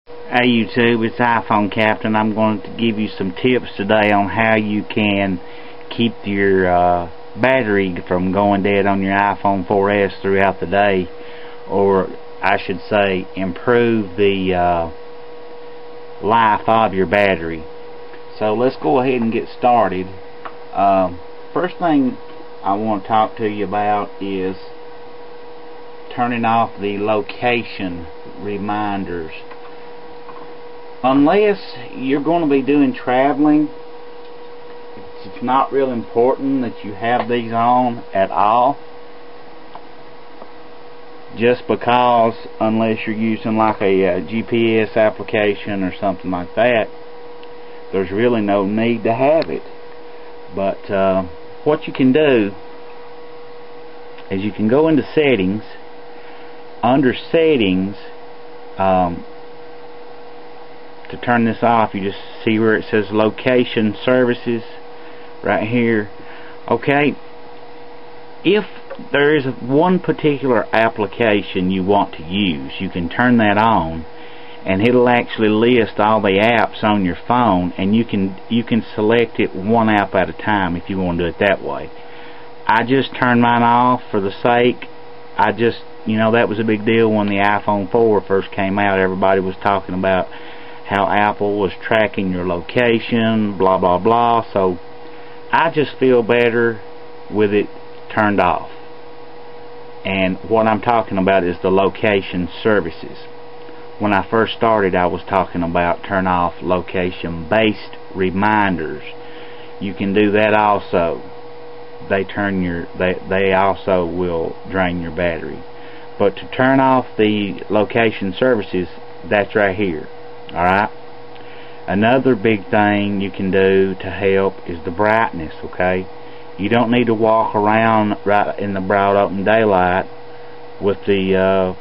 Hey YouTube, it's iPhone Captain. I'm going to give you some tips today on how you can keep your battery from going dead on your iPhone 4S throughout the day, or I should say improve the life of your battery. So let's go ahead and get started. First thing I want to talk to you about is turning off the location reminders. Unless you're going to be doing traveling, it's not real important that you have these on at all. Just because, unless you're using like a GPS application or something like that, there's really no need to have it. But what you can do is you can go into settings. Under settings, to turn this off, you just see where it says location services right here. Okay, if there is one particular application you want to use, you can turn that on and it'll actually list all the apps on your phone, and you can select it one app at a time if you want to do it that way. I just turned mine off for the sake, that was a big deal when the iPhone 4 first came out. Everybody was talking about how Apple was tracking your location, blah blah blah. So I just feel better with it turned off. And what I'm talking about is the location services. When I first started, I was talking about turn off location based reminders. You can do that also. They also will drain your battery. But to turn off the location services, that's right here. Alright? Another big thing you can do to help is the brightness, okay? You don't need to walk around right in the broad open daylight with the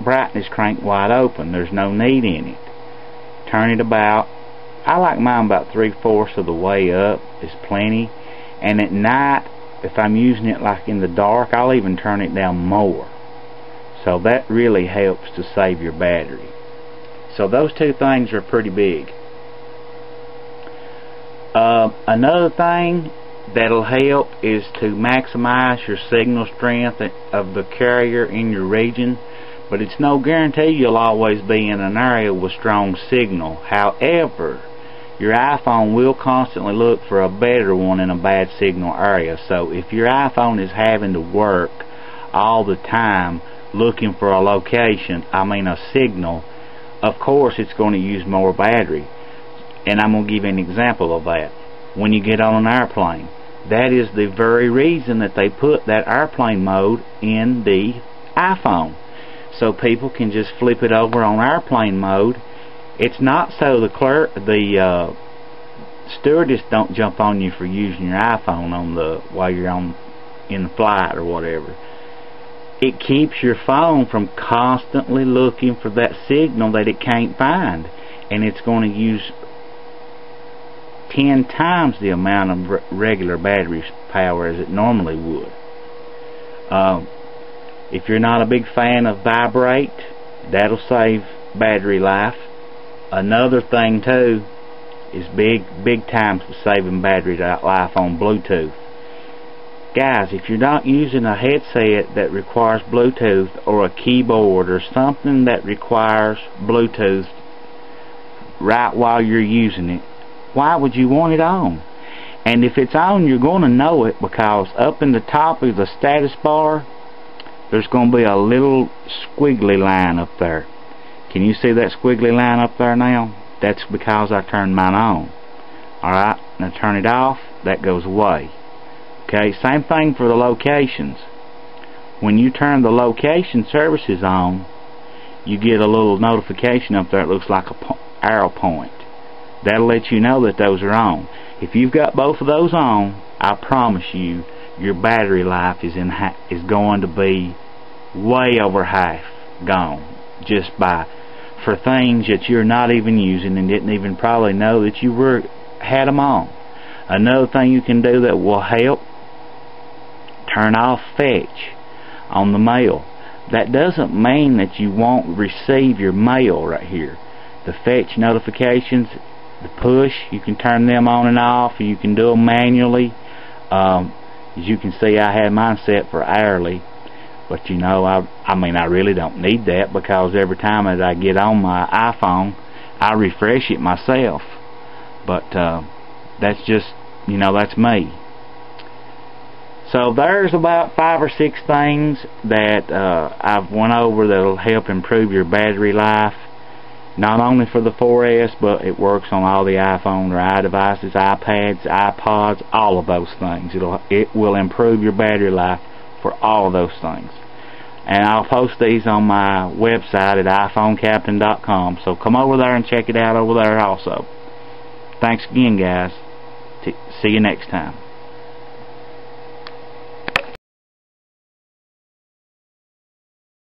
brightness cranked wide open. There's no need in it. Turn it about, I like mine about 3/4 of the way up is plenty. And at night, if I'm using it like in the dark, I'll even turn it down more. So that really helps to save your battery. So those two things are pretty big. Another thing that'll help is to maximize your signal strength of the carrier in your region. But it's no guarantee you'll always be in an area with strong signal. However, your iPhone will constantly look for a better one in a bad signal area. So if your iPhone is having to work all the time looking for a location, a signal, of course it's going to use more battery. And I'm going to give you an example of that. When you get on an airplane, that is the very reason that they put that airplane mode in the iPhone, so people can just flip it over on airplane mode. It's not so the stewardess don't jump on you for using your iPhone while you're in the flight or whatever. It keeps your phone from constantly looking for that signal that it can't find, and it's going to use 10 times the amount of regular battery power as it normally would. If you're not a big fan of vibrate, that'll save battery life. Another thing too is big time for saving battery life on Bluetooth. Guys, if you're not using a headset that requires Bluetooth, or a keyboard or something that requires Bluetooth right while you're using it, why would you want it on? And if it's on, you're going to know it, because up in the top of the status bar there's going to be a little squiggly line up there. Can you see that squiggly line up there now? That's because I turned mine on. Alright, now turn it off, that goes away. Okay, same thing for the locations. When you turn the location services on, you get a little notification up there. It looks like a arrow point. That'll let you know that those are on. If you've got both of those on, I promise you, your battery life is going to be way over half gone, just for things that you're not even using and didn't even probably know that you had them on. Another thing you can do that will help, turn off fetch on the mail. that doesn't mean that you won't receive your mail right here. The fetch notifications, the push, you can turn them on and off, or you can do them manually. As you can see, I had mine set for hourly, but you know, I mean, I really don't need that, because every time that I get on my iPhone, I refresh it myself. But that's just, you know, that's me. So there's about 5 or 6 things that I've went over that'll help improve your battery life, not only for the 4S, but it works on all the iPhone or iDevices, iPads, iPods, all of those things. It will improve your battery life for all of those things. And I'll post these on my website at iPhoneCaptain.com, so come over there and check it out over there also. Thanks again, guys. See you next time.